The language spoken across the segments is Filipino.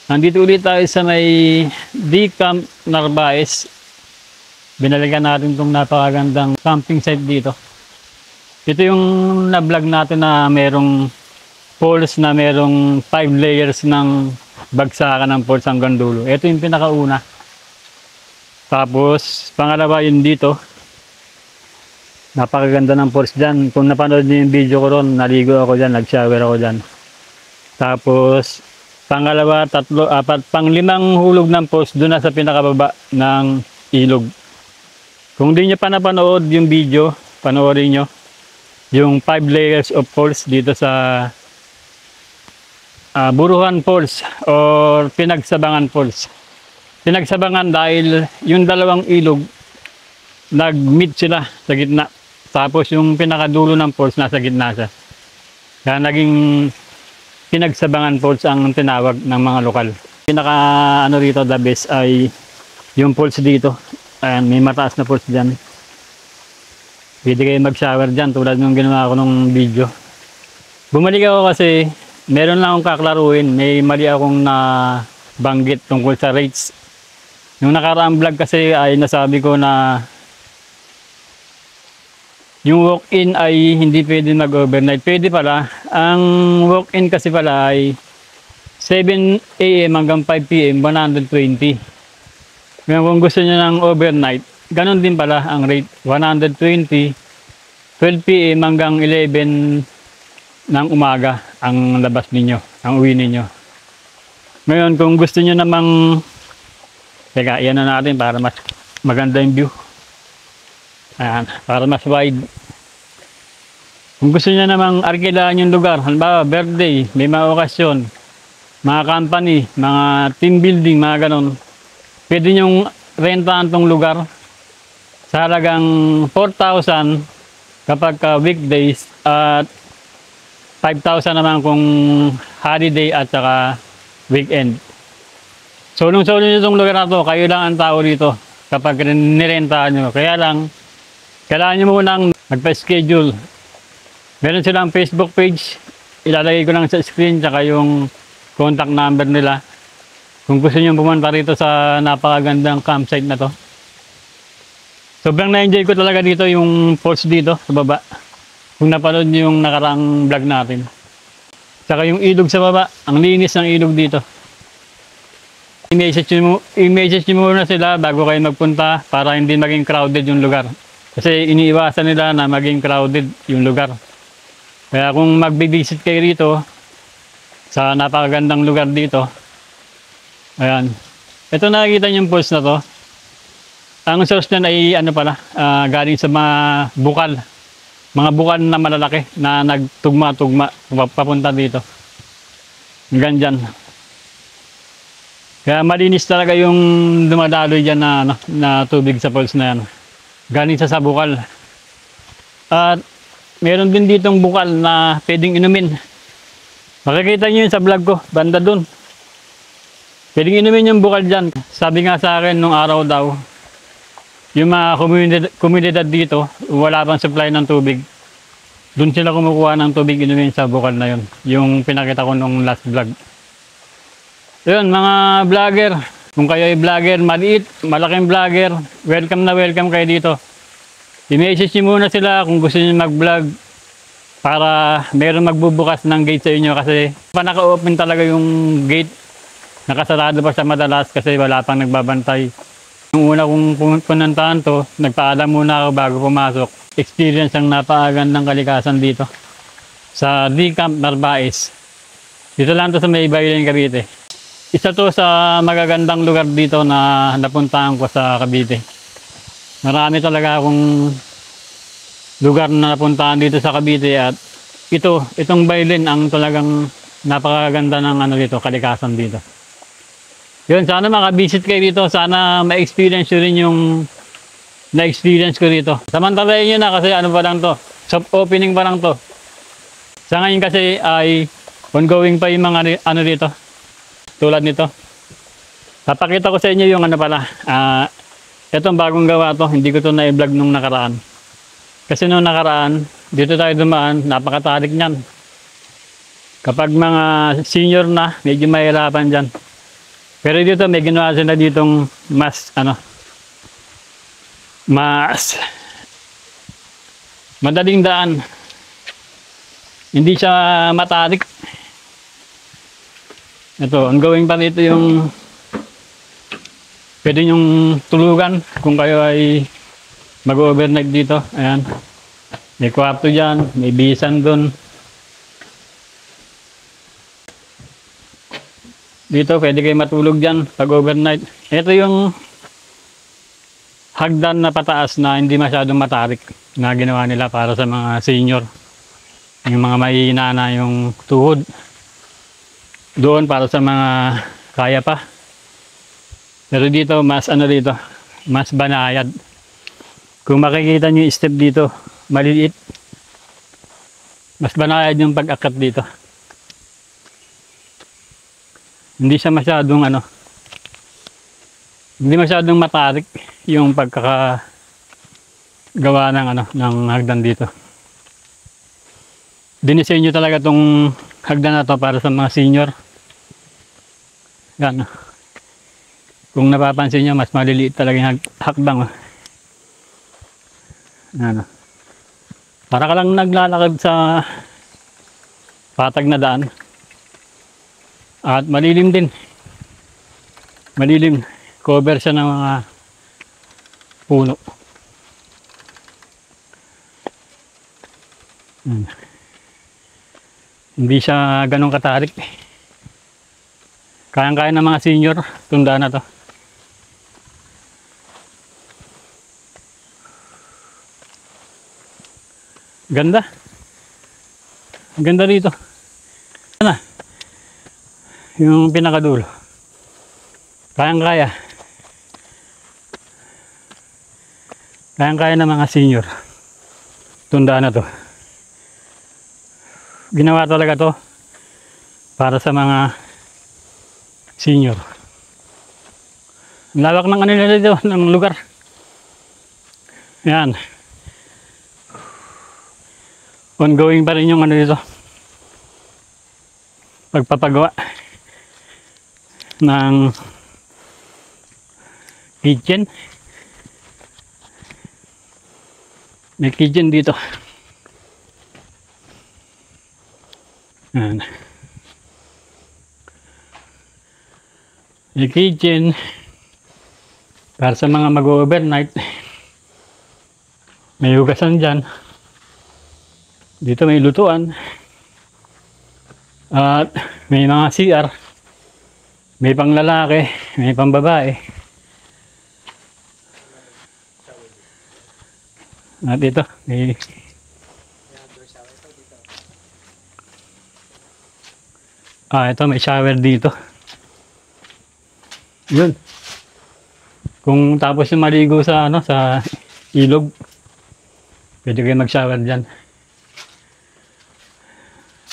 Nandito ulit tayo sa may D-Camp Narvaez. Binalikan natin itong napakagandang camping site dito. Ito yung na-vlog natin na merong falls na merong 5 layers ng bagsakan ng falls hanggang dulo. Ito yung pinakauna. Tapos, pangalawa yun dito. Napakaganda ng falls dyan. Kung napanood niyo yung video ko ron, naligo ako dyan, nag-shower ako dyan. Tapos, pangalawa, tatlo, apat, panglimang hulog ng falls doon na sa pinakababa ng ilog. Kung di nyo pa napanood yung video, panoorin nyo yung 5 layers of falls dito sa Buruhan Falls or Pinagsabangan Falls. Pinagsabangan dahil yung dalawang ilog nag-meet sila sa gitna. Tapos yung pinakadulo ng falls nasa gitna siya. Kaya naging Pinagsabangan Falls ang tinawag ng mga lokal. Pinaka ano rito the best ay yung falls dito. Ayan, may mataas na falls dyan. Pwede kayo mag-shower dyan tulad ng ginawa ko nung video. Bumalik ako kasi meron lang akong kaklaruin. May mali akong nabanggit tungkol sa rates. Yung nakaraang vlog kasi ay nasabi ko na yung walk-in ay hindi pwede mag-overnight. Pwede pala. Ang walk-in kasi pala ay 7 AM hanggang 5 PM, 120. Ngayon kung gusto niyo ng overnight, ganun din pala ang rate. 120, 12 PM hanggang 11 ng umaga ang labas ninyo, ang uwi ninyo. Ngayon kung gusto niyo namang, teka, iyan na natin para mas maganda yung view. Ayan, para mas wide. Kung gusto niya namang arkilaan yung lugar, halimbawa birthday, may mga okasyon, mga company, mga team building, mga ganon, pwede nyong rentahan tong lugar sa halagang 4,000 kapag weekdays at 5,000 naman kung holiday at saka weekend. Solong-solo nyo itong lugar na to, kayo lang ang tao dito kapag nirentahan nyo. Kaya lang, kailangan nyo munang magpa-schedule. Meron silang Facebook page. Ilalagay ko lang sa screen tsaka yung contact number nila. Kung gusto nyo pumunta rito sa napakagandang campsite na to. Sobrang na-enjoy ko talaga dito yung falls dito sa baba. Kung napanood nyo yung nakaraang vlog natin. Tsaka yung ilog sa baba. Ang linis ng ilog dito. I-message nyo muna sila bago kayo magpunta para hindi maging crowded yung lugar. Kasi iniiwasan nila na maging crowded yung lugar. Kaya kung magbibisit kayo rito sa napakagandang lugar dito, ayan. Ito nakikita niyo yung falls na to. Ang source niyan ay ano pala, galing sa mga bukal. Mga bukal na malalaki na nagtugma-tugma papunta dito. Hanggang dyan. Kaya malinis talaga yung dumadaloy dyan na tubig sa falls na yan. Galing sa bukal. At meron din ditong bukal na pwedeng inumin. Makikita nyo yun sa vlog ko, banda dun. Pwedeng inumin yung bukal dyan. Sabi nga sa akin nung araw daw, yung mga komunidad dito, wala pang supply ng tubig. Doon sila kumukuha ng tubig inumin sa bukal na yun. Yung pinakita ko nung last vlog. Yun, mga vlogger. Kung kayo ay vlogger, maliit, malaking vlogger, welcome na welcome kayo dito. I-message nyo muna sila kung gusto nyo mag-vlog para meron magbubukas ng gate sa inyo kasi naka-open talaga yung gate. Nakasarado pa siya madalas kasi wala pang nagbabantay. Yung una kong punantahan to, nagpaalam muna ako bago pumasok. Experience ang napakagandang kalikasan dito sa D-Camp Narvaez. Dito lang to sa may Baylen, Cavite. Isa to sa magagandang lugar dito na napuntahan ko sa Cavite. Marami talaga akong lugar na napuntahan dito sa Cavite at itong Baylen ang talagang napakaganda ng dito, kalikasan dito. Yun, sana makabisit kayo dito, sana ma-experience nyo rin yung na-experience ko dito. Samantalayin nyo na kasi ano pa lang to, soft opening pa lang to. Sa ngayon kasi ay ongoing pa yung mga dito. Tulad nito. Papakita ko sa inyo yung pala. Itong bagong gawa to. Hindi ko to na-vlog nung nakaraan. Kasi nung nakaraan, dito tayo dumaan, napakatarik niyan. Kapag mga senior na, medyo mahirapan dyan. Pero dito may ginawa sila ditong mas mas madaling daan. Hindi siya matarik. Ito, ongoing pa nito yung pwede nyong tulugan kung kayo ay mag-overnight dito. Ayan. May kwarto dyan, may bisan dun. Dito, pwede kayo matulog dyan pag overnight. Ito yung hagdan na pataas na hindi masyadong matarik na ginawa nila para sa mga senior. Yung mga mahihina na yung tuhod. Doon para sa mga kaya pa. Pero dito, mas dito, mas banayad. Kung makikita nyo yung step dito, maliliit. Mas banayad yung pag-akyat dito. Hindi siya masyadong hindi masyadong matarik yung pagkakagawa ng hagdan dito. Dinisenyo talaga tong hagdan na to para sa mga senior. Yan. Kung napapansin nyo, mas maliliit talaga yung hakbang. Yan. Para ka lang naglalakad sa patag na daan. At malilim din. Malilim. Cover siya ng mga puno. Hindi siya ganun katarik. Kayang-kaya ng mga senior. Tunda na to. Ganda. Ganda dito. Ano? Yung pinakadulo. Kayang-kaya. Kayang-kaya ng mga senior. Tundaan na to. Ginawa talaga to para sa mga senior. Lawak ng nila dito, ng lugar. Yan. Ongoing pa rin yung dito. Pagpapagawa ng kitchen. May kitchen dito. Ayan. May kitchen para sa mga mag-overnight. May hugasan dyan. Dito may lutuan. At may mga CR. May pang lalaki, may pang babae. At ito, may ito may shower dito. Yun. Kung tapos yung maligo sa sa ilog, pwede kayo mag-shower diyan.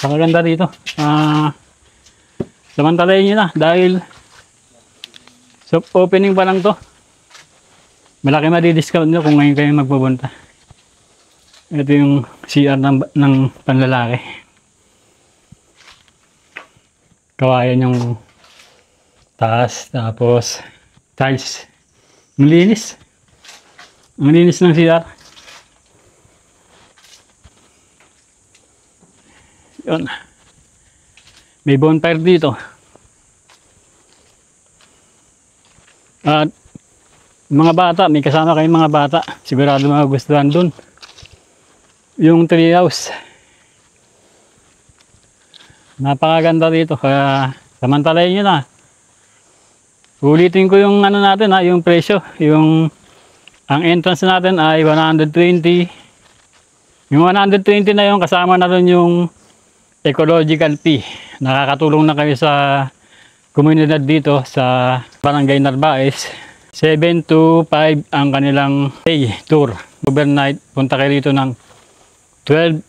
Pakaganda dito. Samantalayin nyo na dahil so opening pa lang to. Malaki madi-discount nyo kung ngayon kayo magpupunta. Ito yung CR ng panlalaki. Kawayan yung taas, tapos tiles. Ang linis. Ang linis ng CR. Yun. May bonfire dito. At mga bata, may kasama kayong mga bata. Sigurado magugustuhan dun. Yung tree house. Napakaganda dito. Kaya samantalayin nyo na. Ulitin ko yung natin yung presyo. Ang entrance natin ay 120. Yung 120 na yung kasama na rin yung ecological fee. Nakakatulong na kayo sa komunidad dito sa Barangay Narvaez. 7 to 5 ang kanilang day tour. Overnight, punta kayo dito ng 12.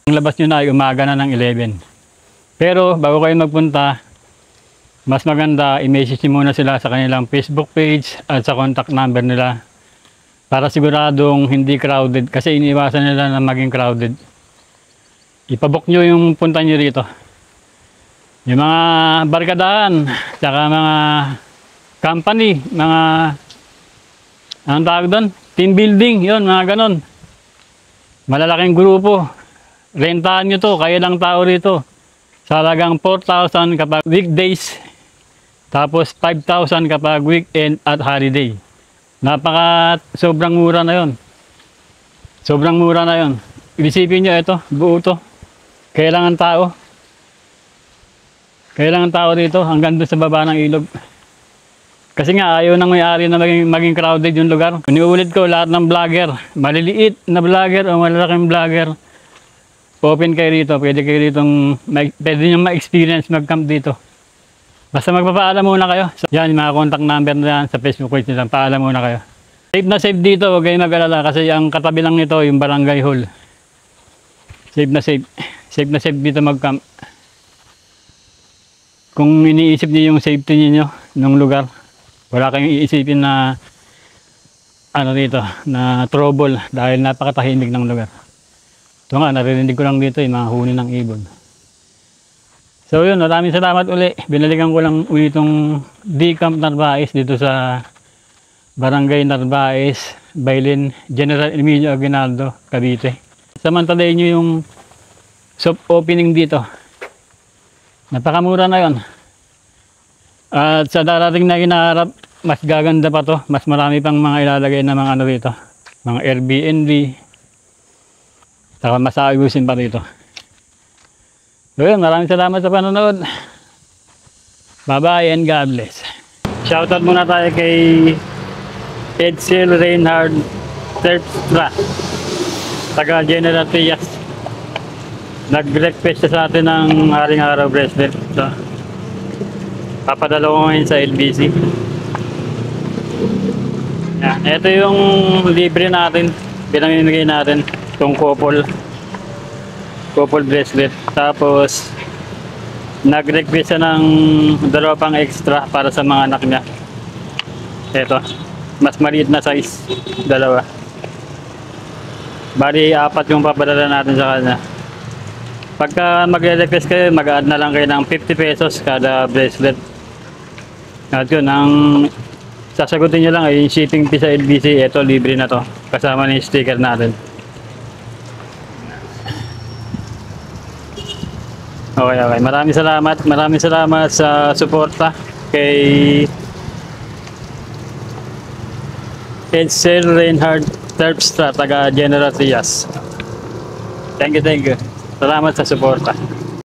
Ang labas nyo na ay umaga na ng 11. Pero bago kayo magpunta, mas maganda i-message nyo muna sila sa kanilang Facebook page at sa contact number nila para siguradong hindi crowded kasi iniiwasan nila na maging crowded. Ipabook nyo yung punta nyo rito. Yung mga barkadahan, tsaka mga company, mga, anong tawag doon? Team building, yun, mga ganon. Malalaking grupo. Rentahan nyo to, kayo lang tao rito. Sa halagang 4,000 kapag weekdays, tapos 5,000 kapag weekend at holiday. Sobrang mura na yon. Sobrang mura na yon. Isipin nyo ito, buo to. Kailangan tao. Kailangan tao dito hanggang doon sa baba ng ilog. Kasi nga ayaw ng may-ari na maging crowded yung lugar. Iniulit ko, lahat ng vlogger, maliliit na vlogger o malalaking vlogger, open kayo rito. Pwede kayo rito, pwede nyo ma-experience mag-camp dito. Basta magpapaalam muna kayo. So, yan, yung mga contact number na yan sa Facebook page nila. Paalam muna kayo. Safe na safe dito, huwag kayong mag-alala kasi ang katabi lang nito, yung barangay hall. Safe na safe. Safe na safe dito mag-camp. Kung iniisip niyo yung safety niyo ng lugar, wala kayong iisipin na ano dito, na trouble dahil napakatahimik ng lugar. Ito nga, narinig ko lang dito yung mga huni ng ibon. So yun, maraming salamat uli. Binalikan ko lang uli itong D-Camp Narvaez dito sa Barangay Narvaez, Bailin, General Emilio Aguinaldo, Cavite. Samantalayin nyo yung soft opening dito. Napakamura na yon. At sa darating na inaharap, mas gaganda pa to. Mas marami pang mga ilalagay na mga ano dito. Mga Airbnb. Saka mas aayusin pa dito. So yun, maraming salamat sa panonood. Bye-bye and God bless. Shoutout muna tayo kay Edsel Reinhard Terpstra, taga General Trias. Nag-request sa atin ng Haring Araw bracelet. So, papadala ko ngayon sa LBC. Yan. Ito yung libre natin. Pinamimigay natin. Itong couple bracelet. Tapos, nag-request siya ng dalawa pang extra para sa mga anak niya. Ito. Mas maliit na size. Dalawa. Bali, 4 yung papadala natin sa kanya. Pagka mag-request kayo, mag-add na lang kayo ng 50 pesos kada bracelet. At yun, ang sasagutin nyo lang ay yung shipping fee sa LBC. Ito, libre na to. Kasama na yung sticker natin. Okay, okay. Maraming salamat sa suporta kay Edsel Reinhard Terpstra, taga General Trias. Thank you. Salamat sa suporta.